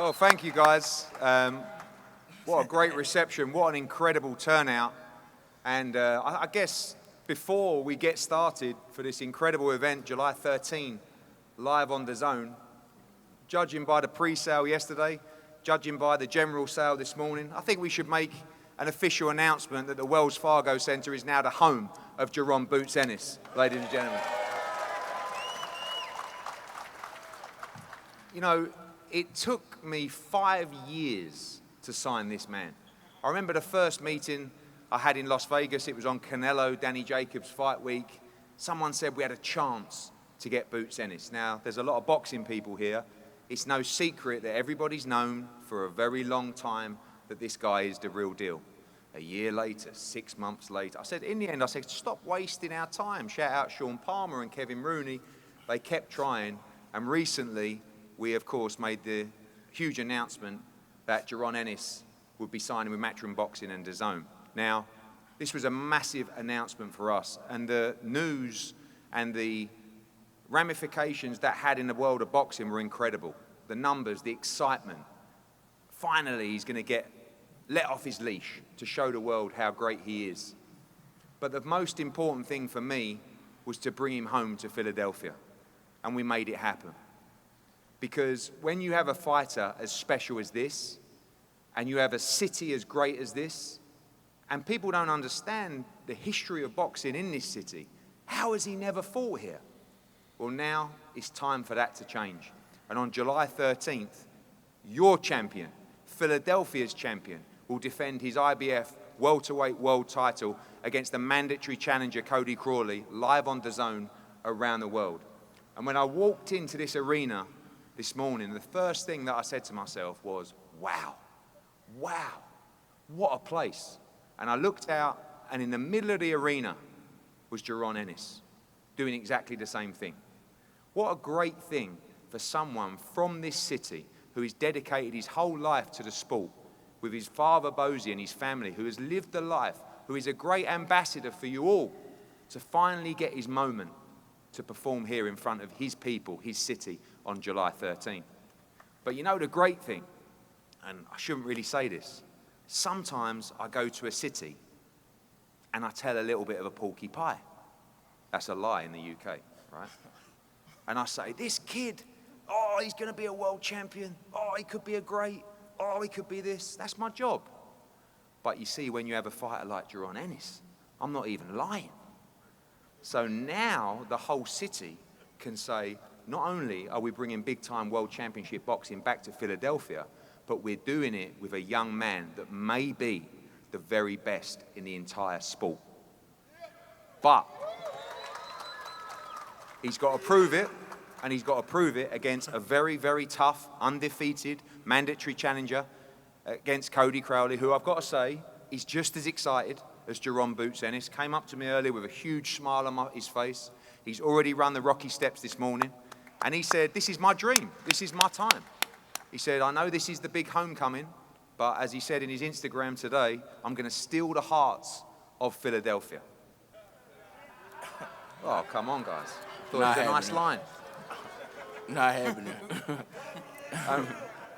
Well, thank you, guys. What a great reception. What an incredible turnout. And I guess before we get started for this incredible event, July 13, live on DAZN, judging by the pre-sale yesterday, judging by the general sale this morning, I think we should make an official announcement that the Wells Fargo Center is now the home of Jaron Boots Ennis, ladies and gentlemen. You know, it took me 5 years to sign this man. I remember the first meeting I had in Las Vegas. It was on Canelo, Danny Jacobs fight week. Someone said we had a chance to get Boots Ennis. Now, there's a lot of boxing people here. It's no secret that everybody's known for a very long time that this guy is the real deal. A year later, 6 months later, I said, in the end, I said, stop wasting our time. Shout out Sean Palmer and Kevin Rooney. They kept trying. And recently, we, of course, made the huge announcement that Jaron Ennis would be signing with Matchroom Boxing and DAZN. Now, this was a massive announcement for us, and the news and the ramifications that had in the world of boxing were incredible. The numbers, the excitement. Finally, he's going to get let off his leash to show the world how great he is. But the most important thing for me was to bring him home to Philadelphia, and we made it happen. Because when you have a fighter as special as this, and you have a city as great as this, and people don't understand the history of boxing in this city, how has he never fought here? Well, now it's time for that to change. And on July 13th, your champion, Philadelphia's champion, will defend his IBF Welterweight world title against the mandatory challenger Cody Crowley live on DAZN around the world. And when I walked into this arena this morning, the first thing that I said to myself was, wow, what a place. And I looked out, and in the middle of the arena was Jaron Ennis doing exactly the same thing. What a great thing for someone from this city who has dedicated his whole life to the sport, with his father Bosie and his family, who has lived the life, who is a great ambassador for you all, to finally get his moment to perform here in front of his people, his city, on July 13. But you know the great thing, and I shouldn't really say this, sometimes I go to a city and I tell a little bit of a porky pie. That's a lie in the UK, right? And I say, this kid, oh, he's going to be a world champion. Oh, he could be a great. Oh, he could be this. That's my job. But you see, when you have a fighter like Jaron Ennis, I'm not even lying. So now the whole city can say, not only are we bringing big-time world championship boxing back to Philadelphia, but we're doing it with a young man that may be the very best in the entire sport. But he's got to prove it, and he's got to prove it against a very, very tough, undefeated, mandatory challenger against Cody Crowley, who I've got to say, is just as excited as Jaron Boots Ennis. Came up to me earlier with a huge smile on his face. He's already run the rocky steps this morning. And he said, this is my dream. This is my time. He said, I know this is the big homecoming, but as he said in his Instagram today, I'm going to steal the hearts of Philadelphia. Oh, come on, guys. Thought it was a nice line. Not happening.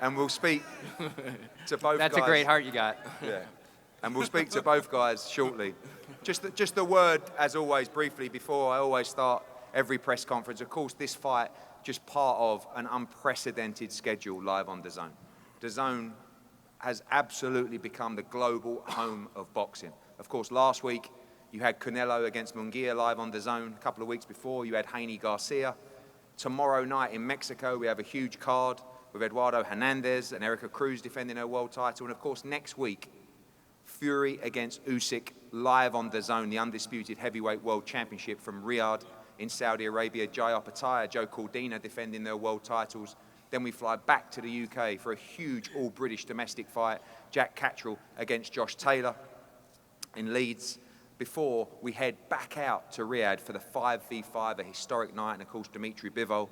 And we'll speak to both guys. That's a great heart you got. Yeah. And we'll speak to both guys shortly. Just a word, as always, briefly, before I always start every press conference. Of course, this fight, just part of an unprecedented schedule live on DAZN. DAZN has absolutely become the global home of boxing. Of course, last week, you had Canelo against Munguia live on DAZN. A couple of weeks before, you had Haney Garcia. Tomorrow night in Mexico, we have a huge card with Eduardo Hernandez and Erica Cruz defending her world title. And of course, next week, Fury against Usyk live on DAZN, the undisputed heavyweight world championship from Riyadh in Saudi Arabia. Jai Opetaia, Joe Cordina defending their world titles. Then we fly back to the UK for a huge all-British domestic fight. Jack Catterall against Josh Taylor in Leeds, before we head back out to Riyadh for the 5v5, a historic night, and of course Dimitri Bivol.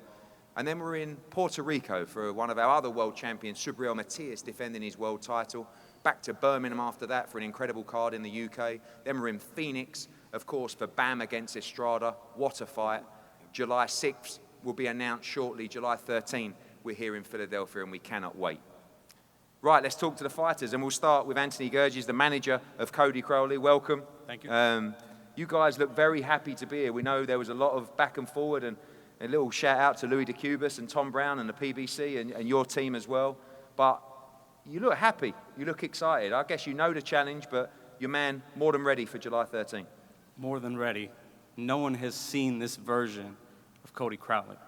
And then we're in Puerto Rico for one of our other world champions, Subriel Matias, defending his world title. Back to Birmingham after that for an incredible card in the UK. Then we're in Phoenix, of course, for Bam against Estrada. What a fight. July 6th will be announced shortly. July 13th, we're here in Philadelphia, and we cannot wait. Right, let's talk to the fighters, and we'll start with Anthony Gurgis, the manager of Cody Crowley. Welcome. Thank you. You guys look very happy to be here. We know there was a lot of back and forward, and a little shout out to Louis DeCubas and Tom Brown and the PBC and your team as well. But you look happy. You look excited. I guess you know the challenge, but your man more than ready for July 13th. More than ready. No one has seen this version of Cody Crowley.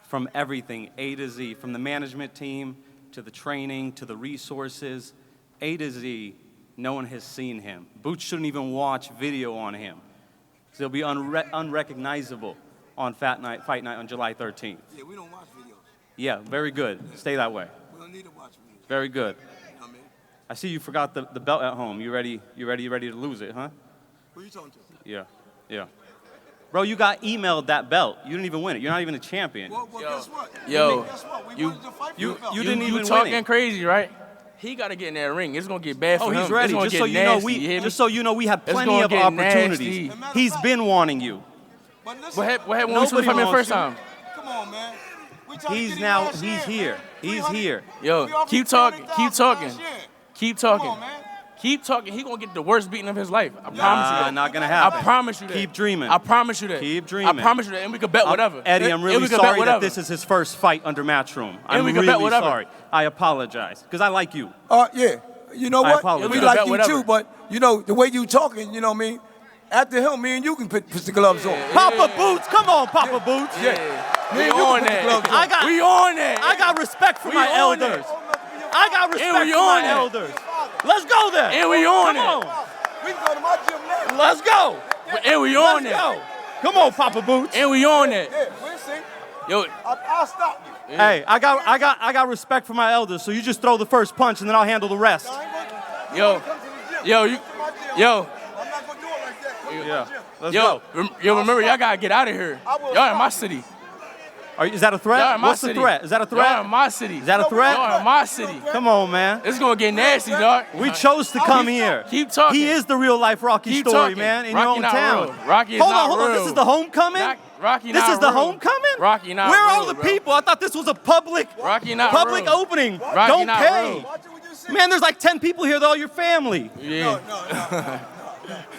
From everything, A to Z, from the management team to the training to the resources, A to Z, no one has seen him. Boots shouldn't even watch video on him. So he'll be unrecognizable on Fight Night on July 13th. Yeah, we don't watch videos. Yeah, very good. Stay that way. We don't need to watch videos. Very good. You know what I mean? I see you forgot the belt at home. You ready to lose it, huh? Who you talking to? Yeah. Bro, you got emailed that belt. You didn't even win it. You're not even a champion. Well, guess what? Yo, Guess what? We you- wanted to fight for you- the belt. you didn't even win talking it. crazy, right? He got to get in that ring. It's going to get bad for Oh, him. he's ready. It's gonna Just get so you know, nasty, you hear me? just so you know, we had It's plenty gonna of get opportunities. nasty. He's been wanting you. But listen, What happened when we supposed to fight him the wants first you. time? come on, man. We tried to He's get him now. last He's year, here. man. He's 300. here. Yo, We offered keep talking. Keep 300,000 talking. last year. Keep talking. Come on, man. Keep talking. He going to get the worst beating of his life. I promise you that. Not gonna happen. I promise you that. Keep dreaming. I promise you that. Keep dreaming. I promise you that. And we could bet whatever. Eddie, I'm And really we could bet sorry that whatever. this is his first fight under Matchroom. I'm we can bet really whatever. sorry. I apologize because I like you. Yeah. You know I what? apologize. We We like bet you whatever. too, but you know the way you talking. You know what I mean? After him, me and you can put the gloves on. Papa Boots, come on, Papa Boots. Yeah. We Me and you on can put the gloves that. on. I got. We on that. I got respect for We my on it. elders. I got respect we for on my it. elders. Let's go there. And we on Come it. on. We can go to my gym now. Let's go. And we on Let's that. go. Come on, Papa Boots. And we on that. Yeah, we'll see. Yo, I'll stop you. Hey, I got respect for my elders, so you just throw the first punch and then I'll handle the rest. I ain't gonna, Yo. come to the gym. Yo, you- Come to my gym. yo. I'm not gonna do it like that. Come to Yeah. my gym. Let's go. Remember, y'all gotta get out of here. I will Y'all in my stop city. Is that a threat? Y'all in my What's city. the threat? Is that a Y'all threat? in my city. Is that a threat? Y'all in my city. Come on, man. It's gonna get nasty, dog. We chose to come here. Keep talking. He is the real life Rocky Keep story, talking. man, in Rocky your own not town. real. Rocky is hold not on, hold on. real. This is the homecoming? Rocky This not is the real. homecoming? Rocky not Where are real, all the bro. people? I thought this was a public Rocky not public real. opening. Rocky Don't not pay. real. Watch it when you see. Man, there's like 10 people here. They're all your family. Yeah.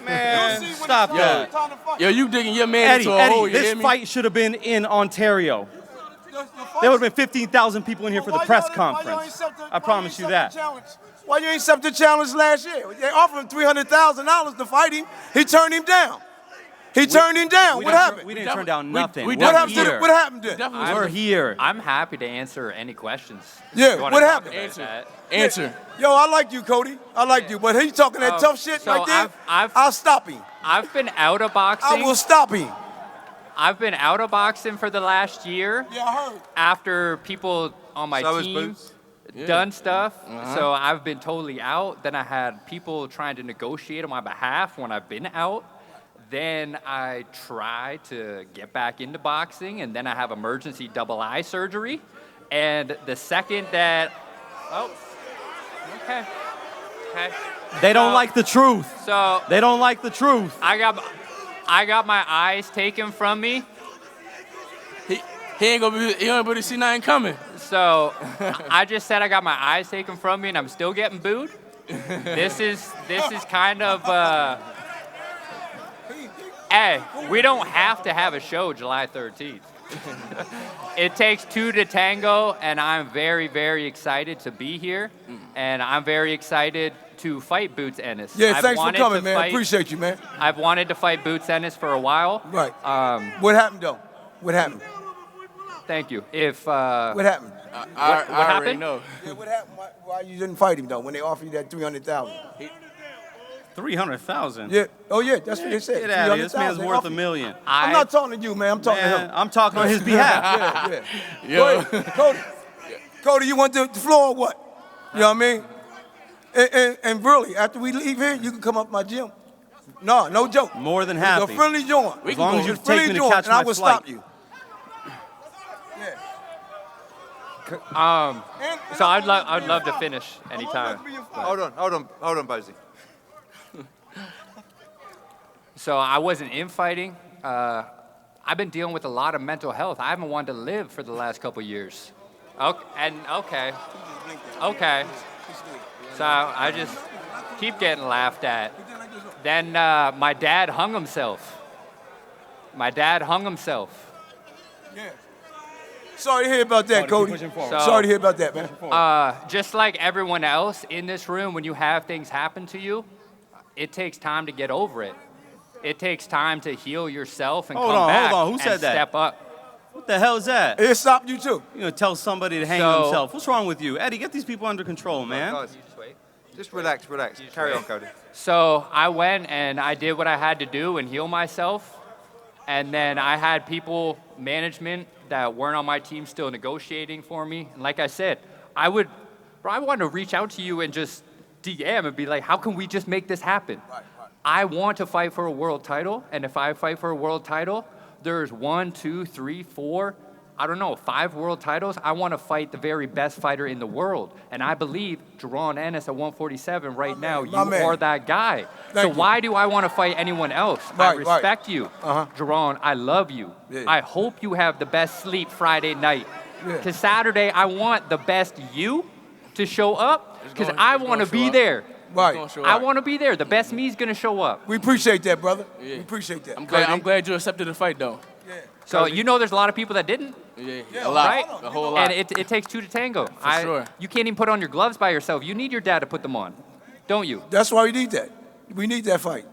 Man, You'll see when stop it's that. time to fight. Yo, you digging your man into a hole, you hear This me? fight should have been in Ontario. The fight- There would have been 15,000 people in here for the Why press y'all- why y'all ain't conference. accept the- I why promise you ain't accept that. the challenge? Why you ain't accept the challenge last year? They offered him $300,000 to fight him. He turned him down. He turned him down. What happened? We didn't turn down nothing. we We're What happened to here. What happened then? Definitely. We're here. I'm happy to answer any questions. Yeah, You wanna what talk happened? about Answer. that? Answer. Yo, I like you, Cody. I like you, but he talking that tough shit so right there. I've- I'll stop him. I've been out of I boxing. will stop him. I've been out of boxing for the last year Yeah, I heard. after people on my So is team Boots. done stuff. So I've been totally out. Then I had people trying to negotiate on my behalf when I've been out. Then I try to get back into boxing, and then I have emergency double eye surgery. And the second that, okay. They don't like the truth. So They don't like the truth. I got my eyes taken from me. He ain't gonna be able to see nothing coming. So I just said I got my eyes taken from me, and I'm still getting booed. This is kind of. Hey, we don't have to have a show July 13th. It takes two to tango, and I'm very, very excited to be here, and I'm very excited to fight Boots Ennis. Yeah, I've thanks for wanted coming, to man. fight- Appreciate you, man. I've wanted to fight Boots Ennis for a while. Right. Um, What happened though? What happened? Thank you. If What happened? I already happened? know. Yeah, what happened? Why you didn't fight him though when they offered you that 300,000? 300,000. Yeah. Oh yeah, that's what they said. Get out of here. This 300,000 man's they worth offered $1 you. million. I'm not talking to you, man. I'm talking to Man, him. I'm talking on his behalf. Yeah. Yo. Go ahead. Cody, you want the floor or what? You know what I mean? And really, after we leave here, you can come up my gym. No joke. More than The happy. friendly joint. As long as you The friendly take me to joint, catch and I my will flight. stop you. Yeah. so, I'd love to finish anytime. Hold on, Bozy. So I wasn't infighting. I've been dealing with a lot of mental health. I haven't wanted to live for the last couple years. Okay. So I just keep getting laughed at. Then my dad hung himself. Yeah. Sorry to hear about that, Cody. Sorry to hear about that, man. Just like everyone else in this room, when you have things happen to you, it takes time to get over it. It takes time to heal yourself and come back Hold on. Who said and that? step up. What the hell is that? It stopped you too. You're gonna tell somebody to hang So- himself. What's wrong with you? Eddie, get these people under control, man. Guys, just relax. Carry on, Cody. So I went and I did what I had to do and heal myself. And then I had people, management, that weren't on my team still negotiating for me. And like I said, I want to reach out to you and just DM and be like, how can we just make this happen? I want to fight for a world title. And if I fight for a world title, there's 1, 2, 3, 4, 5 world titles. I want to fight the very best fighter in the world. And I believe Jaron Ennis at 147 right now, you are that guy. So why do I want to fight anyone else? I respect you. Jaron, I love you. Yeah. I hope you have the best sleep Friday night. Because Saturday, I want the best you to show up because I want to be there. Right. I want to be there. The best me is going to show up. We appreciate that, brother. We appreciate that. I'm glad you accepted the fight, though. So there's a lot of people that didn't. Yeah, a lot, right? a whole lot. And it takes two to tango. Sure. You can't even put on your gloves by yourself. You need your dad to put them on, don't you? That's why we need that. We need that fight.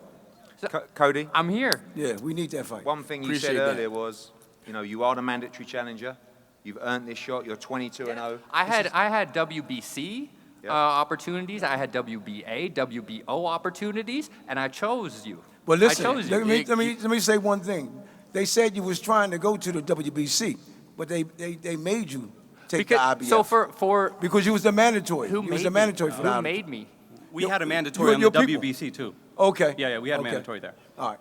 Cody, I'm here. Yeah, we need that fight. one thing you Appreciate said that. earlier was, you are the mandatory challenger. You've earned this shot. You're 22-0. I had WBC opportunities. I had WBA, WBO opportunities, and I chose you. But listen, I chose you. let me say one thing. They said you was trying to go to the WBC, but they made you take the IBF. So for because you was the mandatory. who You was made the mandatory me? for the Who IBF. made me? We had a mandatory on the your people. WBC too. Okay. Yeah, we had a mandatory there. All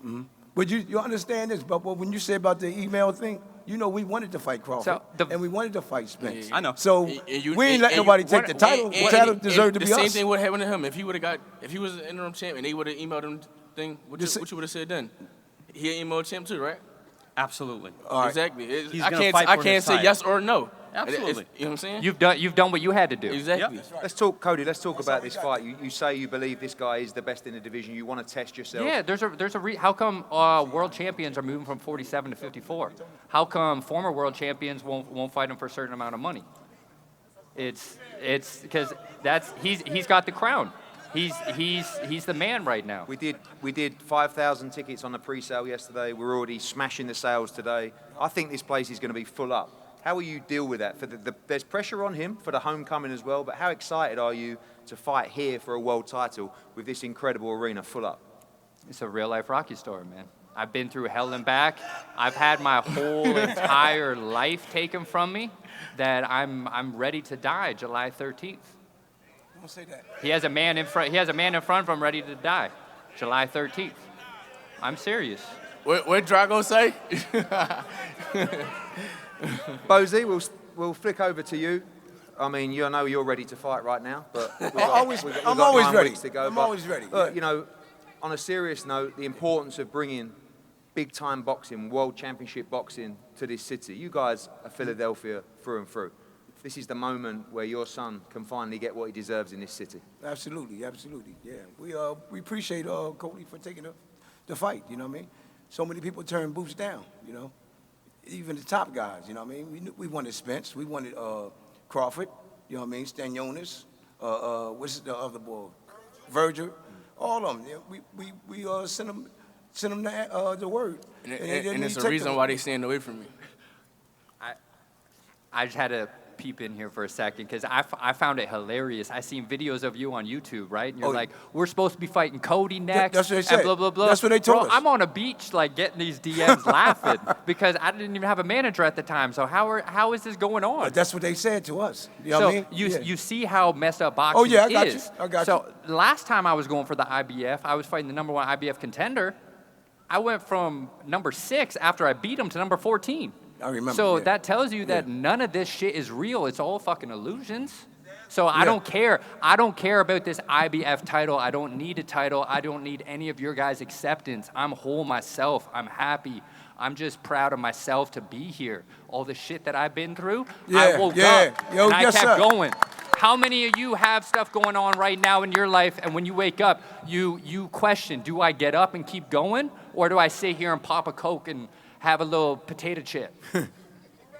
right. But you understand this, but when you say about the email thing, we wanted to fight Crawford, and we wanted to fight Spence. I know. So we ain't let nobody take the title. The title deserved to be us. The same thing would have happened to him if he was an interim champ and they would have emailed him thing. What you would have said then? He an email champ too, right? Absolutely. All right. Exactly. He's I gonna fight for can't his say title. yes or no. Absolutely. You know what I'm saying? You've done what you had to do. Exactly. Yep. Cody, let's talk about this fight. You say you believe this guy is the best in the division. You want to test yourself. Yeah, how come world champions are moving from 47 to 54? How come former world champions won't fight him for a certain amount of money? It's because he's got the crown. He's the man right now. We did 5,000 tickets on the pre-sale yesterday. We're already smashing the sales today. I think this place is going to be full up. How will you deal with that? There's pressure on him for the homecoming as well, but how excited are you to fight here for a world title with this incredible arena full up? It's a real-life Rocky story, man. I've been through hell and back. I've had my whole entire life taken from me that I'm ready to die July 13th. Don't say that. He has a man in front of him ready to die July 13th. I'm serious. What Drago say? Bozy, we'll flick over to you. I mean, I know you're ready to fight right now, but we've got always 9 ready. weeks to go. I'm but, always ready. Look, on a serious note, the importance of bringing big-time boxing, world championship boxing to this city. You guys are Philadelphia through and through. This is the moment where your son can finally get what he deserves in this city. Absolutely. Yeah, we appreciate Cody for taking the fight. You know what I mean? So many people turn Boots down. Even the top guys. You know what I mean? We wanted Spence. We wanted Crawford. You know what I mean? Stanionis. What's the other boy? Virgil. All of them. Yeah, we sent them the word. And it's the reason why they stand away from me. I just had to peep in here for a second because I found it hilarious. I seen videos of you on YouTube, right? And you're like, we're supposed to be fighting Cody next. That's what they said. And blah, blah, blah. That's what they told us. I'm on a beach like getting these DMs laughing because I didn't even have a manager at the time. So how is this going on? But that's what they said to us. You know what I mean? You see how messed up boxing is. Oh, yeah, I got you. So last time I was going for the IBF, I was fighting the number 1 IBF contender. I went from number 6 after I beat him to number 14. I remember. So yeah. that tells you that none of this shit is real. It's all fucking illusions. So I don't care. I don't care about this IBF title. I don't need a title. I don't need any of your guys' acceptance. I'm whole myself. I'm happy. I'm just proud of myself to be here. All the shit that I've been through, I woke up and I kept going. how many of you have stuff going on right now in your life, and when you wake up, you question, do I get up and keep going, or do I sit here and pop a Coke and have a little potato chip?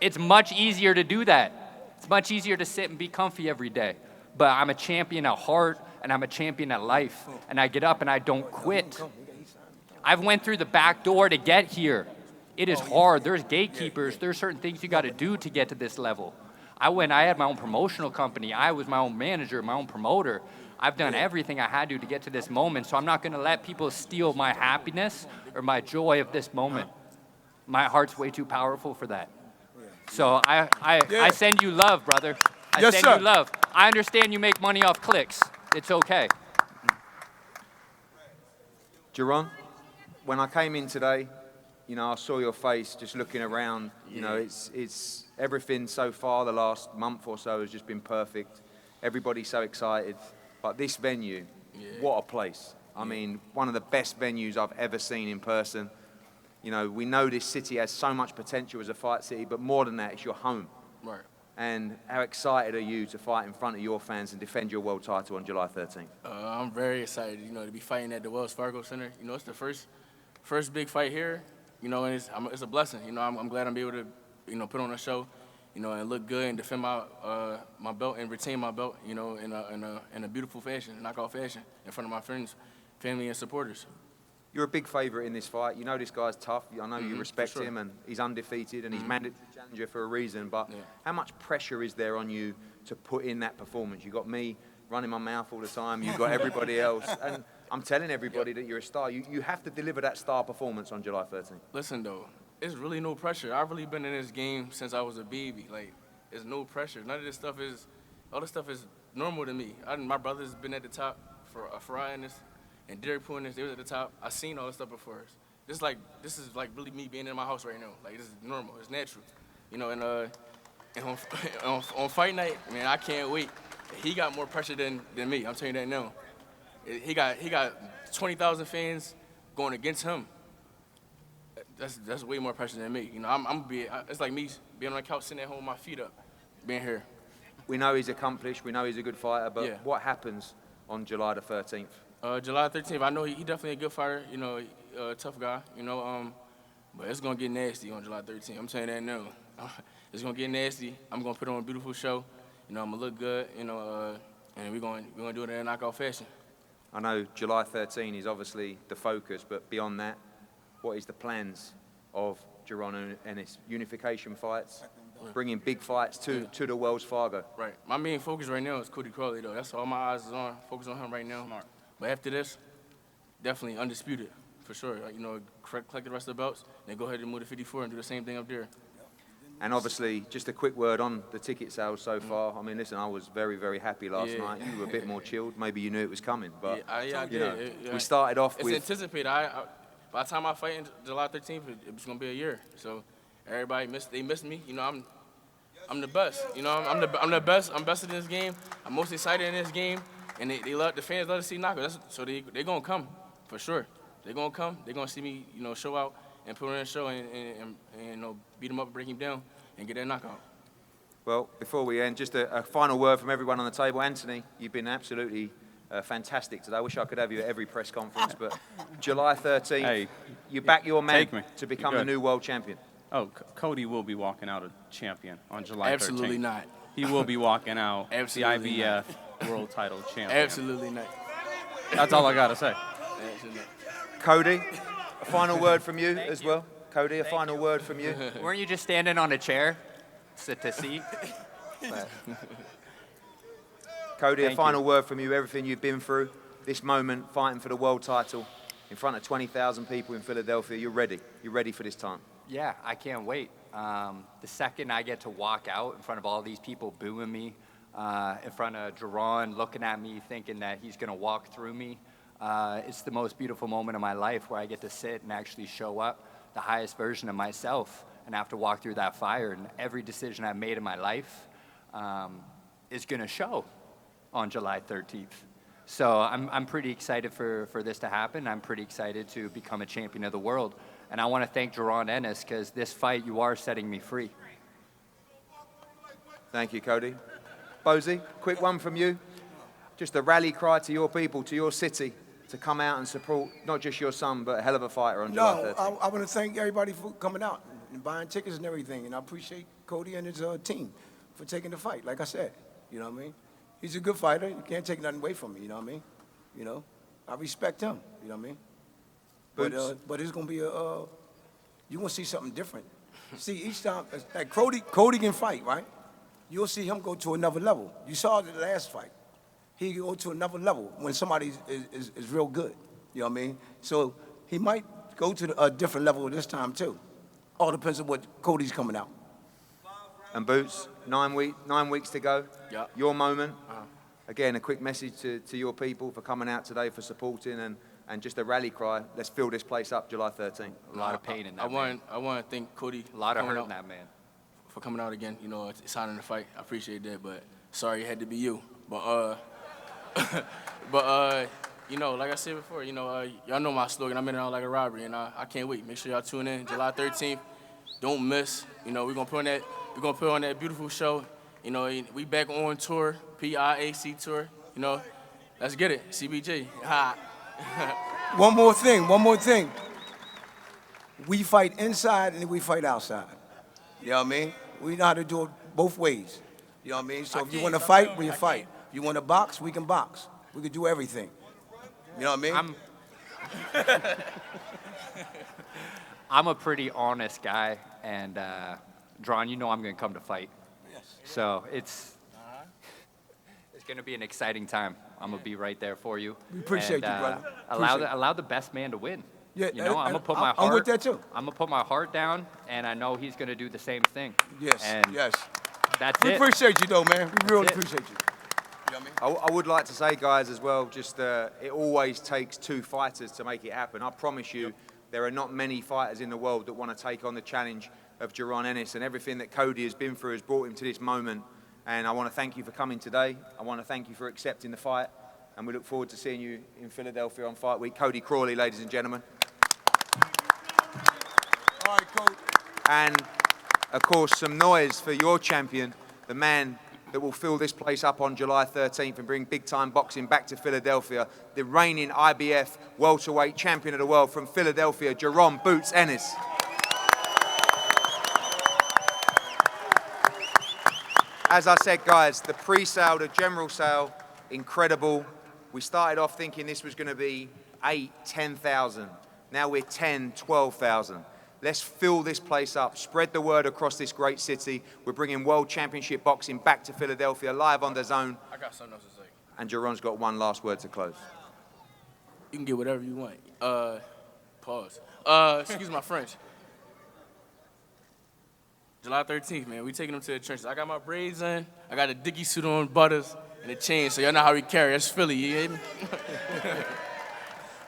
It's much easier to do that. It's much easier to sit and be comfy every day. But I'm a champion at heart, and I'm a champion at life, and I get up and I don't quit. I've went through the back door to get here. It is hard. There's gatekeepers. There's certain things you got to do to get to this level. I had my own promotional company. I was my own manager, my own promoter. I've done everything I had to get to this moment, so I'm not going to let people steal my happiness or my joy of this moment. My heart's way too powerful for that. So I send you love, brother. I send you love. I understand you make money off clicks. It's okay. Jaron, when I came in today, you know, I saw your face just looking around. You know, it's everything so far the last month or so has just been perfect. Everybody's so excited. But this venue, what a place. I mean, one of the best venues I've ever seen in person. You know, we know this city has so much potential as a fight city, but more than that, it's your home. Right. And how excited are you to fight in front of your fans and defend your world title on July 13th? I'm very excited, you know, to be fighting at the Wells Fargo Center. You know, it's the first big fight here, you know, and it's a blessing. You know, I'm glad I'm able to, you know, put on a show, you know, and look good and defend my my belt and retain my belt, you know, in a beautiful fashion, knockout fashion, in front of my friends, family, and supporters. You're a big favorite in this fight. You know this guy's tough. I know you respect him, and he's undefeated, and he's mandatory challenger for a reason. But how much pressure is there on you to put in that performance? You got me running my mouth all the time. You've got everybody else. And I'm telling everybody that you're a star. You have to deliver that star performance on July 13th. Listen, though, it's really no pressure. I've really been in this game since I was a baby. Like, there's no pressure. None of this stuff is, all this stuff is normal to me. My brother's been at the top for Jaron Ennis and Derek Ennis. They was at the top. I've seen all this stuff before. This is like really me being in my house right now. Like, this is normal. It's natural. You know, and on fight night, man, I can't wait. He got more pressure than me. I'm telling you that now. He got 20,000 fans going against him. That's way more pressure than me. You know, it's like me being on the couch, sitting at home with my feet up, being here. We know he's accomplished. We know he's a good fighter. But what happens on July the 13th? July 13th, I know he definitely a good fighter. You know, a tough guy. You know, but it's gonna get nasty on July 13th. I'm telling you that now. It's gonna get nasty. I'm gonna put on a beautiful show. You know, I'm gonna look good. You know, and we're gonna do it in a knockout fashion. I know July 13 is obviously the focus, but beyond that, what is the plans of Jaron Ennis? Unification fights, bringing big fights to the Wells Fargo. Right. My main focus right now is Cody Crowley, though. That's all my eyes is on. Focus on him right now. Smart. But after this, definitely undisputed, for sure. Like, you know, collect the rest of the belts, then go ahead and move to 54 and do the same thing up there. And obviously, just a quick word on the ticket sales so far. I mean, listen, I was very, very happy last night. You were a bit more chilled. Maybe you knew it was coming, but I you did. know, we started off it's with. It's anticipated. By the time I fight in July 13th, it's gonna be a year. So everybody missed me. You know, I'm the best. You know, I'm the best. I'm best in this game. I'm most excited in this game, and the fans love to see knockouts. So they gonna come for sure. They're gonna come. They're gonna see me, you know, show out and put on a show and you know, beat him up, break him down, and get that knockout. Well, before we end, just a final word from everyone on the table. Anthony, you've been absolutely fantastic today. I wish I could have you at every press conference, but July 13th, Hey, you back your man take me. to become You're the good. new world champion. Oh, Cody will be walking out a champion on July 13th. Absolutely not. He will be walking out the Absolutely IBF World Title champion. Absolutely not. That's all I got to say. Absolutely not. Cody, a final word from you as well. Cody, a final word from you. Weren't you just standing on a chair to see? Cody, a Thank final you. word from you. Everything you've been through, this moment, fighting for the world title in front of 20,000 people in Philadelphia. You're ready. You're ready for this time. Yeah, I can't wait. The second I get to walk out in front of all these people booing me, in front of Jaron looking at me thinking that he's going to walk through me, it's the most beautiful moment of my life where I get to sit and actually show up the highest version of myself and have to walk through that fire. And every decision I've made in my life is going to show on July 13th. So I'm pretty excited for this to happen. I'm pretty excited to become a champion of the world. And I want to thank Jaron Ennis because this fight, you are setting me free. Thank you, Cody. Bozy, quick one from you. Just a rally cry to your people, to your city, to come out and support not just your son, but a hell of a fighter on July 13th. No, I want to thank everybody for coming out and buying tickets and everything, and I appreciate Cody and his team for taking the fight. Like I said, you know what I mean? He's a good fighter. You can't take nothing away from me. You know what I mean? You know, I respect him. You know what I mean? But it's gonna be you're gonna see something different. See, each time, like Cody can fight, right? You'll see him go to another level. You saw the last fight. He can go to another level when somebody is real good. You know what I mean? So he might go to a different level this time too. All depends on what Cody's coming out. And Boots, 9 weeks to go. Yeah. Your moment. Again, a quick message to your people for coming out today, for supporting, and just a rally cry. Let's fill this place up July 13th. A lot of pain in that man. I want to thank Cody. A lot of coming hurt out, in that man. for coming out again. You know, it's signing the fight. I appreciate that, but sorry it had to be you. But you know, like I said before, you know, y'all know my slogan. I'm in it out like a robbery, and I can't wait. Make sure y'all tune in July 13th. Don't miss. You know, we're gonna put on that beautiful show. You know, we back on tour, PIAC tour. You know, let's get it. CBG. Ha. One more thing. We fight inside and we fight outside. You know what I mean? We know how to do it both ways. You know what I mean? So if you want to fight, we can fight. If you want to box, we can box. We can do everything. You know what I mean? I'm a pretty honest guy, and Jaron, you know I'm going to come to fight. Yes. So it's going to be an exciting time. I'm going to be right there for you. We appreciate you, brother. Allow the best man to win. Yeah, you know, I'm going to put my heart. I'm with that too. I'm going to put my heart down, and I know he's going to do the same thing. Yes, and yes. That's We it. appreciate you though, man. We really That's it. appreciate you. You know what I mean? I would like to say, guys, as well, just it always takes two fighters to make it happen. I promise you, there are not many fighters in the world that want to take on the challenge of Jaron Ennis, and everything that Cody has been through has brought him to this moment. And I want to thank you for coming today. I want to thank you for accepting the fight, and we look forward to seeing you in Philadelphia on Fight Week. Cody Crowley, ladies and gentlemen. All right, Coach. And, of course, some noise for your champion, the man that will fill this place up on July 13th and bring big-time boxing back to Philadelphia, the reigning IBF Welterweight champion of the world from Philadelphia, Jaron Boots Ennis. As I said, guys, the pre-sale, the general sale, incredible. We started off thinking this was going to be 8,000, 10,000. Now we're 10,000, 12,000. Let's fill this place up. Spread the word across this great city. We're bringing World Championship Boxing back to Philadelphia, live on the Zone. I got something else to say. And Jaron's got one last word to close. You can get whatever you want. Pause. Excuse my French. July 13th, man. We taking them to the trenches. I got my braids in. I got a Dickie suit on, butters, and a chain. So y'all know how we carry. That's Philly. You hear me?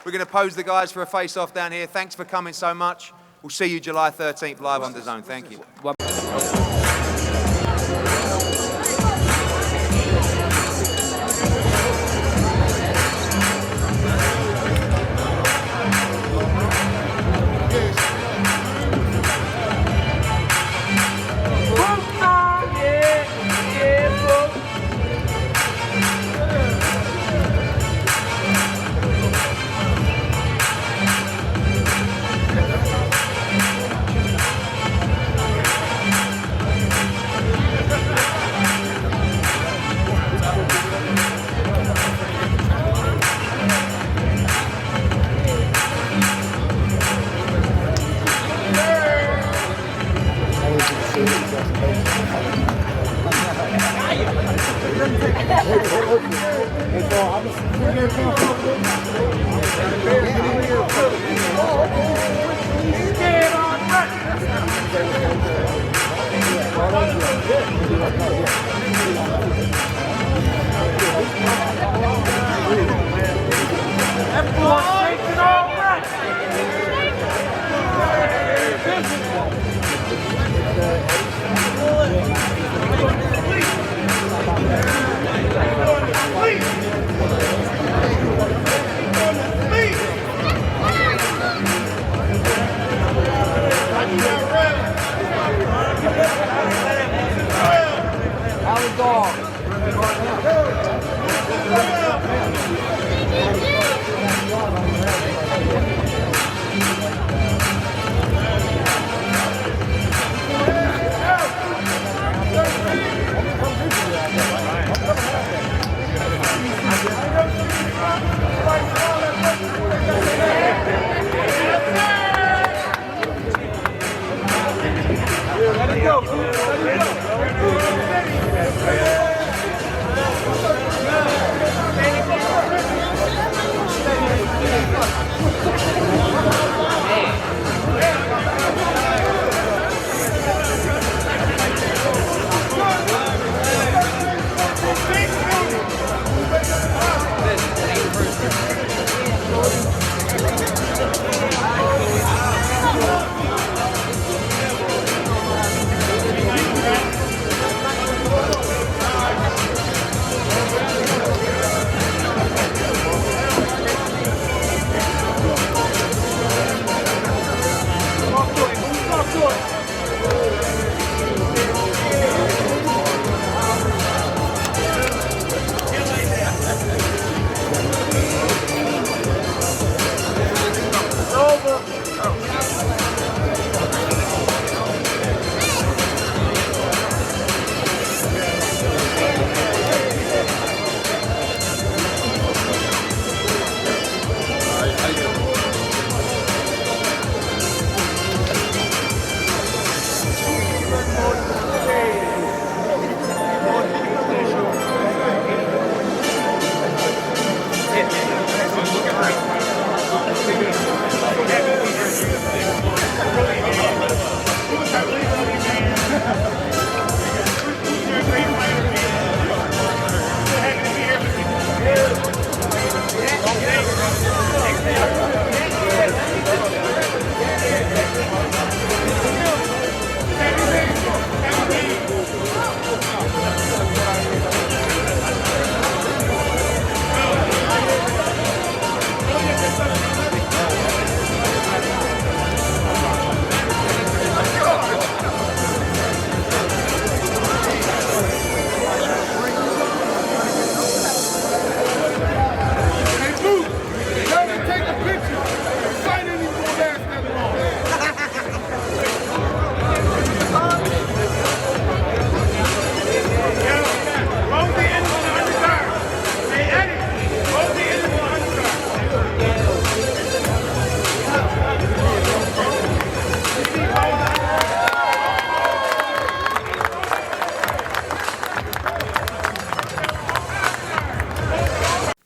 We're going to pose the guys for a face-off down here. Thanks for coming so much. We'll see you July 13th live on the Zone. Thank you.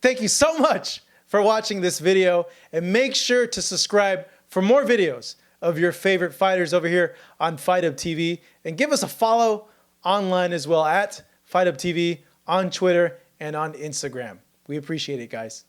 Thank you so much for watching this video, and make sure to subscribe for more videos of your favorite fighters over here on Fight Up TV, and give us a follow online as well at Fight Up TV on Twitter and on Instagram. We appreciate it, guys.